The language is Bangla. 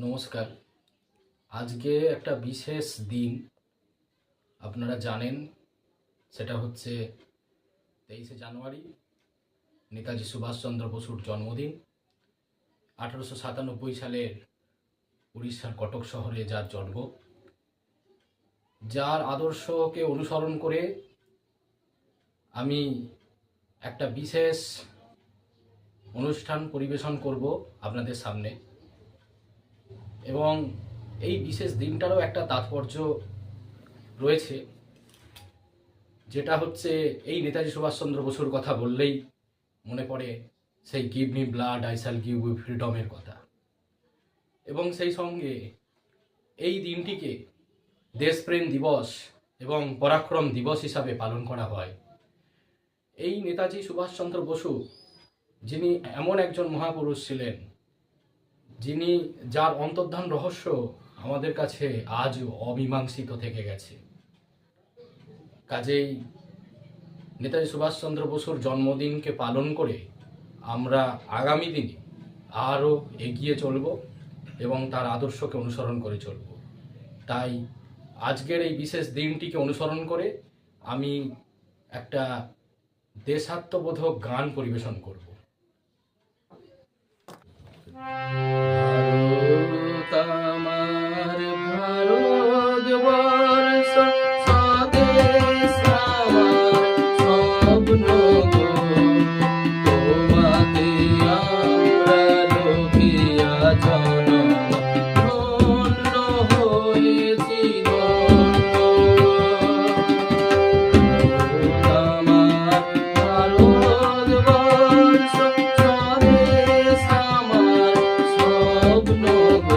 নমস্কার। আজকে একটা বিশেষ দিন, আপনারা জানেন। সেটা হচ্ছে 23শে জানুয়ারি, নেতাজি সুভাষচন্দ্র বসুর জন্মদিন। 1897 সালের উড়িষ্যার কটক শহরে যার জন্ম, যার আদর্শকে অনুসরণ করে আমি একটা বিশেষ অনুষ্ঠান পরিবেশন করব আপনাদের সামনে। এবং এই বিশেষ দিনটারও একটা তাৎপর্য রয়েছে, যেটা হচ্ছে এই নেতাজি সুভাষচন্দ্র বসুর কথা বললেই মনে পড়ে সেই give me blood I shall give you ফ্রিডমের কথা। এবং সেই সঙ্গে এই দিনটিকে দেশপ্রেম দিবস এবং পরাক্রম দিবস হিসাবে পালন করা হয়। এই নেতাজি সুভাষচন্দ্র বসু, যিনি এমন একজন মহাপুরুষ ছিলেন, যার অন্তর্ধান রহস্য আমাদের কাছে আজও অমীমাংসিত থেকে গেছে। কাজেই নেতাজি সুভাষচন্দ্র বসুর জন্মদিনকে পালন করে আমরা আগামী দিনে আরও এগিয়ে চলব এবং তার আদর্শকে অনুসরণ করে চলব। তাই আজকের এই বিশেষ দিনটিকে অনুসরণ করে আমি একটা দেশাত্মবোধক গান পরিবেশন করব। ভারত আমার ভারতবর্ষ, স্বদেশ আমার স্বপ্ন গো, তোমাতে আমরা লোভিয়া জনম, ধন্য হয়েছি ধন্য। আমার ভারতবর্ষ, স্বদেশ আমার স্বপ্ন গো,